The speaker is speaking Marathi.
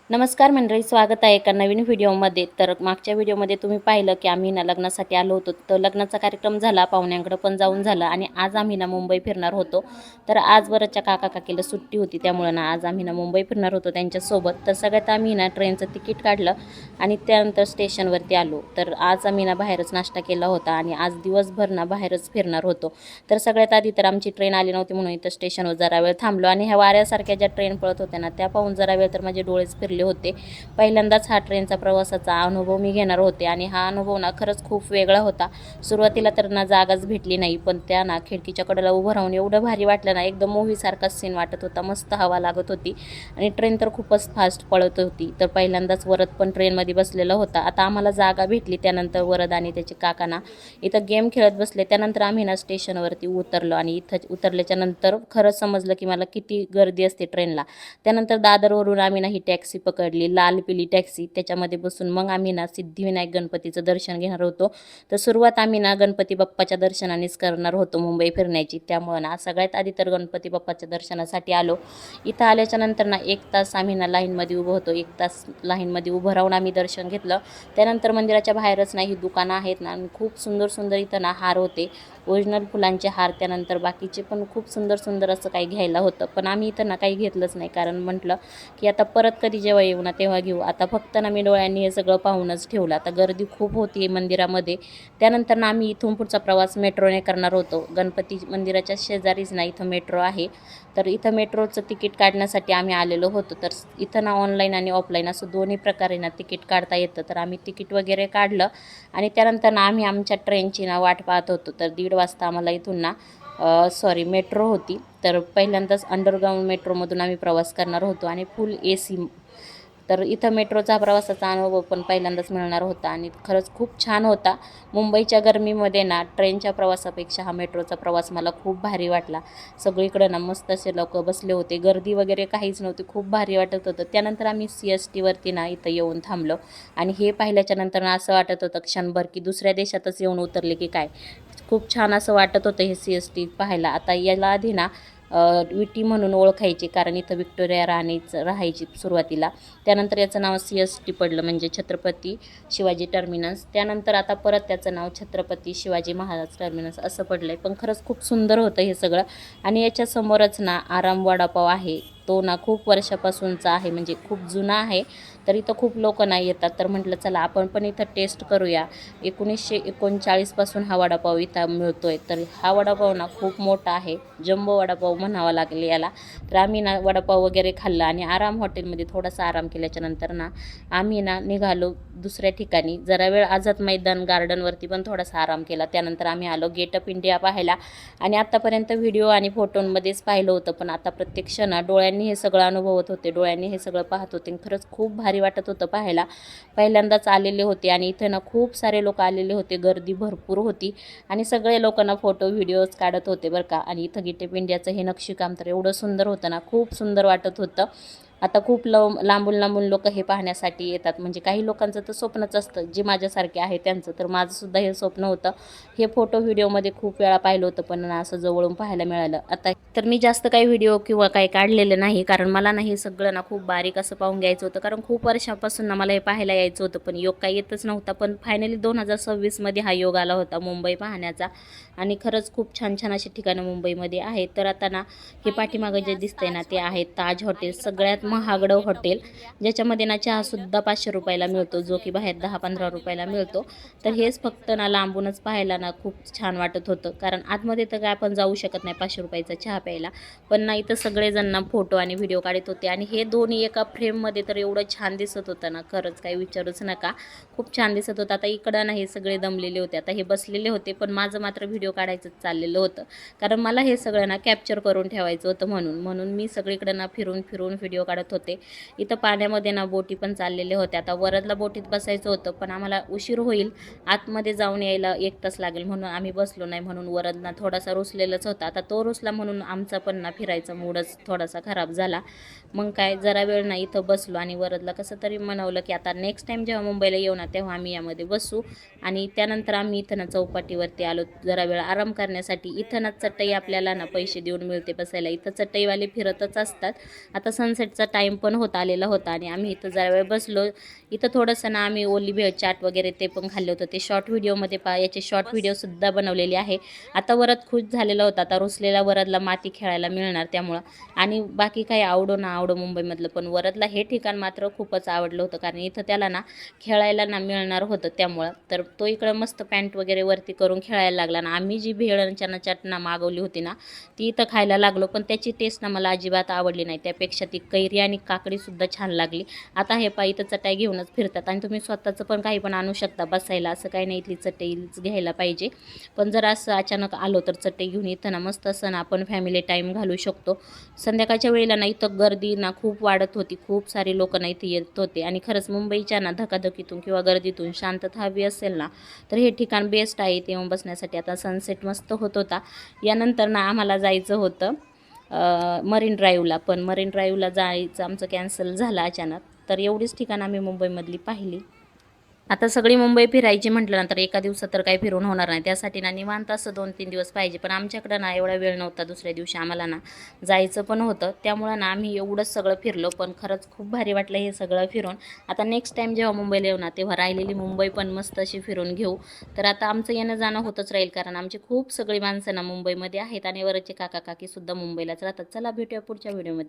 नमस्कार मंडळी, स्वागत आहे एका नवीन व्हिडिओमध्ये. तर मागच्या व्हिडिओमध्ये तुम्ही पाहिलं की आम्ही ना लग्नासाठी आलो होतो. तर लग्नाचा कार्यक्रम झाला, पाहुण्यांकडे पण जाऊन झालं आणि आज आम्ही ना मुंबई फिरणार होतो. तर आज वरच्या काका काकीला सुट्टी होती, त्यामुळे ना आज आम्ही ना मुंबई फिरणार होतो त्यांच्यासोबत. तर सगळ्यात आम्ही ना ट्रेनचं तिकीट काढलं आणि त्यानंतर स्टेशनवरती आलो. तर आज आम्ही ना बाहेरच नाश्ता केला होता आणि आज दिवसभर ना बाहेरच फिरणार होतो. तर सगळ्यात आधी तर आमची ट्रेन आली नव्हती म्हणून इथं स्टेशनवर जरा वेळ थांबलो आणि ह्या वाऱ्यासारख्या ज्या ट्रेन पळत होत्या ना त्या पाहून जरा वेळ तर माझे डोळेच फिरले होते. पहिल्यांदाच हा ट्रेनचा प्रवासाचा अनुभव मी घेणार होते आणि हा अनुभव ना खरंच खूप वेगळा होता. सुरुवातीला तर ना जागाच भेटली नाही, पण त्या ना खिडकीच्या कडेला उभं राहून एवढं भारी वाटलं ना, एकदम मूव्हीसारखाच सीन वाटत होता. मस्त हवा लागत होती आणि ट्रेन तर खूपच फास्ट पळत होती. तर पहिल्यांदाच वरद पण ट्रेनमध्ये बसलेला होता. आता आम्हाला जागा भेटली त्यानंतर वरद आणि त्याचे काकांना इथं गेम खेळत बसले. त्यानंतर आम्ही ना स्टेशनवरती उतरलो आणि इथं उतरल्याच्या नंतर खरंच समजलं की मला किती गर्दी असते ट्रेनला. त्यानंतर दादरवरून आम्ही ना ही टॅक्सी पकडली, लाल पिली टॅक्सी. त्याच्यामध्ये बसून मग आम्ही ना सिद्धिविनायक गणपतीचं दर्शन घेणार होतो. तर सुरुवात आम्ही ना गणपती बाप्पाच्या दर्शनानेच करणार होतो मुंबई फिरण्याची. त्यामुळं ना सगळ्यात आधी तर गणपती बाप्पाच्या दर्शनासाठी आलो. इथं आल्याच्या नंतर ना 1 तास आम्ही ना लाईनमध्ये उभं होतो. 1 तास लाईनमध्ये उभं राहून आम्ही दर्शन घेतलं. त्यानंतर मंदिराच्या बाहेरच ना ही दुकानं आहेत ना आणि खूप सुंदर सुंदर इथं ना हार होते, ओरिजिनल फुलांचे हार. त्यानंतर बाकीचे पण खूप सुंदर सुंदर असं काही घ्यायला होतं, पण आम्ही इथं ना काही घेतलंच नाही, कारण म्हटलं की आता परत कधी जेव्हा येऊ ना तेव्हा घेऊ. आता फक्त ना मी डोळ्यांनी हे सगळं पाहूनच ठेवलं. आता गर्दी खूप होती मंदिरामध्ये. त्यानंतर ना आम्ही इथून पुढचा प्रवास मेट्रोने करणार होतो. गणपती मंदिराच्या शेजारीच ना इथं मेट्रो आहे. तर इथं मेट्रोचं तिकीट काढण्यासाठी आम्ही आलेलो होतो. तर इथं ना ऑनलाईन आणि ऑफलाईन असं दोन्ही प्रकारे ना तिकीट काढता येतं. तर आम्ही तिकीट वगैरे काढलं आणि त्यानंतर ना आम्ही आमच्या ट्रेनची ना वाट पाहत होतो. तर 1:30 वाजता आम्हाला इथून ना मेट्रो होती. तर पहिल्यांदाच अंडरग्राऊंड मेट्रोमधून आम्ही प्रवास करणार होतो आणि फुल AC. तर इथं मेट्रोचा प्रवासाचा अनुभव पण पहिल्यांदाच मिळणार होता आणि खरंच खूप छान होता. मुंबईच्या गरमीमध्ये ना ट्रेनच्या प्रवासापेक्षा हा मेट्रोचा प्रवास मला खूप भारी वाटला. सगळीकडे ना मस्त असे लोकं बसले होते, गर्दी वगैरे काहीच नव्हती, खूप भारी वाटत होतं. त्यानंतर आम्ही CSTवरती ना इथं येऊन थांबलो आणि हे पाहिल्याच्या नंतर ना असं वाटत होतं क्षणभर की दुसऱ्या देशातच येऊन उतरले की काय. खूप छान असं वाटत होतं हे CST पाहायला. आता याला आधी ना विटी म्हणून ओळखायची, कारण इथं व्हिक्टोरिया राणीच राहायची सुरुवातीला. त्यानंतर याचं नाव CST पडलं, म्हणजे छत्रपती शिवाजी टर्मिनस. त्यानंतर आता परत त्याचं नाव छत्रपती शिवाजी महाराज टर्मिनस असं पडलं आहे. पण खरंच खूप सुंदर होतं हे सगळं. आणि याच्यासमोरच ना आराम वडापाव आहे. तो ना खूप वर्षापासूनचा आहे, म्हणजे खूप जुना आहे. तर इथं खूप लोकं नाही येतात. तर म्हटलं चला आपण पण इथं टेस्ट करूया. 1939 पासून हा वडापाव इथं मिळतोय. तर हा वडापाव ना खूप मोठा आहे, जम्बो वडापाव म्हणावा लागेल याला. तर आम्ही ना वडापाव वगैरे खाल्ला आणि आराम हॉटेलमध्ये थोडासा आराम केल्याच्या नंतर ना आम्ही ना निघालो दुसऱ्या ठिकाणी. जरा वेळ आझाद मैदान गार्डनवरती पण थोडासा आराम केला. त्यानंतर आम्ही आलो गेट ऑफ इंडिया पाहायला. आणि आत्तापर्यंत व्हिडिओ आणि फोटोंमध्येच पाहिलं होतं, पण आता प्रत्यक्ष ना डोळ्यांनी हे सगळं अनुभवत होते, डोळ्यांनी हे सगळं पाहत होते. खरंच खूप भारी वाटत होतं पाहायला. पहिल्यांदाच आलेले होते आणि इथं ना खूप सारे लोक आलेले होते, गर्दी भरपूर होती आणि सगळे लोकांना फोटो व्हिडिओज काढत होते बरं का. आणि इथं गेट ऑफ इंडियाचं हे नक्षीकाम तर एवढं सुंदर होतं ना, खूप सुंदर वाटत होतं. आता खूप लांबून लांबून लोक हे पाहण्यासाठी येतात. म्हणजे काही लोकांचं तर स्वप्नच असतं, जे माझ्यासारखे आहे त्यांचं. तर माझंसुद्धा हे स्वप्न होतं. हे फोटो व्हिडिओमध्ये खूप वेळा पाहिलं होतं, पण ना असं जवळून पाहायला मिळालं. आता तर मी जास्त काही व्हिडिओ किंवा काही काढलेले नाही, कारण मला ना हे सगळं ना खूप बारीक असं पाहून घ्यायचं होतं. कारण खूप वर्षापासून ना मला हे पाहायला यायचं होतं, पण योग काही येतच नव्हता. पण फायनली 2026मध्ये हा योग आला होता मुंबई पाहण्याचा. आणि खरंच खूप छान छान अशी ठिकाणं मुंबईमध्ये आहेत. तर आता ना हे पाठीमागं जे दिसतंय ना ते आहे ताज हॉटेल, सगळ्यात महागडं हॉटेल, ज्याच्यामध्ये ना चहासुद्धा 500 रुपयाला मिळतो, जो की बाहेर 10-15 रुपयाला मिळतो. तर हेच फक्त ना लांबूनच पाहायला ना खूप छान वाटत होतं, कारण आतमध्ये तर काय आपण जाऊ शकत नाही 500 रुपयाचा चहा प्यायला. पण ना इथं सगळेजण ना फोटो आणि व्हिडिओ काढत होते आणि हे दोन्ही एका फ्रेममध्ये तर एवढं छान दिसत होतं ना, खरंच काही विचारूच नका. खूप छान दिसत होतं. आता इकडं ना हे सगळे दमलेले होते, आता हे बसलेले होते, पण माझं मात्र व्हिडिओ काढायचं चाललेलं होतं, कारण मला हे सगळं ना कॅप्चर करून ठेवायचं होतं. म्हणून मी सगळीकडे ना फिरून फिरून व्हिडिओ काढत होते. इथं पाण्यामध्ये ना बोटी पण चाललेल्या होत्या. आता वरदला बोटीत बसायचं होतं, पण आम्हाला उशीर होईल, आतमध्ये जाऊन यायला 1 तास लागेल, म्हणून आम्ही बसलो नाही. म्हणून वरद ना थोडासा रुसलेलाच होता. आता तो रुसला म्हणून आमचा पण ना फिरायचा मूडच थोडासा खराब झाला. मग काय जरा वेळ नाही इथं बसलो आणि वरदला कसं तरी म्हणवलं की आता नेक्स्ट टाईम जेव्हा मुंबईला येऊ ना तेव्हा आम्ही यामध्ये बसू. आणि त्यानंतर आम्ही इथं ना चौपाटीवरती आलो जरा वेळ आराम करण्यासाठी. इथं ना चटई आपल्याला ना पैसे देऊन मिळते बसायला. इथं चटईवाले फिरतच असतात. आता सनसेटचा टाईम पण होत आलेला होता आणि आम्ही इथं जरा वेळ बसलो. इथं थोडंसं ना आम्ही ओली भेळ चाट वगैरे ते पण खाल्लं होतं. ते शॉर्ट व्हिडिओमध्ये याचे शॉर्ट व्हिडिओसुद्धा बनवलेले आहे. आता वरद खुश झालेला होता. आता रुसलेला वरदला माती खेळायला मिळणार त्यामुळं. आणि बाकी काही आवडो ना आवडो मुंबईमधलं, पण वरदला हे ठिकाण मात्र खूपच आवडलं होतं, कारण इथं त्याला ना खेळायला ना मिळणार होतं त्यामुळं. तर तो इकडं मस्त पॅन्ट वगैरे वरती करून खेळायला लागला ना. आम्ही जी भेळ चना चटना मागवली होती ना ती इथं खायला लागलो, पण त्याची टेस्ट ना मला अजिबात आवडली नाही. त्यापेक्षा ती कैरी आणि काकडीसुद्धा छान लागली. आता हे पा इथं चटाई घेऊनच फिरतात आणि तुम्ही स्वतःचं पण काही पण आणू शकता बसायला, असं काही नाही इथली चटईच घ्यायला पाहिजे. पण जर असं अचानक आलो तर चटई घेऊन इथं ना मस्त असं ना आपण फॅमिली टाईम घालू शकतो. संध्याकाळच्या वेळेला ना इथं गर्दी ना खूप वाढत होती. खूप सारे लोक ना इथे येत होते आणि खरंच मुंबईच्या ना धकाधकीतून किंवा गर्दीतून शांतता हवी असेल ना तर हे ठिकाण बेस्ट आहे इथे येऊन बसण्यासाठी. आता सनसेट मस्त होत होता. यानंतर ना आम्हाला जायचं होतं मरीन ड्राईव्हला, पण मरीन ड्राईव्हला जायचं आमचं कॅन्सल झालं अचानक. तर एवढीच ठिकाणं आम्ही मुंबईमधली पाहिली. आता सगळी मुंबई फिरायची म्हटलं ना तर एका दिवसात तर काही फिरून होणार नाही. त्यासाठी ना निवांत असं 2-3 दिवस पाहिजे. पण आमच्याकडं ना एवढा वेळ नव्हता. दुसऱ्या दिवशी आम्हाला ना जायचं पण होतं. त्यामुळं ना आम्ही एवढंच सगळं फिरलो. पण खरंच खूप भारी वाटलं हे सगळं फिरून. आता नेक्स्ट टाईम जेव्हा मुंबईला येऊ ना तेव्हा राहिलेली मुंबई पण मस्त अशी फिरून घेऊ. तर आता आमचं येणं जाणं होतच राहील, कारण आमची खूप सगळी माणसं ना मुंबईमध्ये आहेत आणि वरचे काका काकीसुद्धा मुंबईलाच राहतात. चला भेटूया पुढच्या व्हिडिओमध्ये.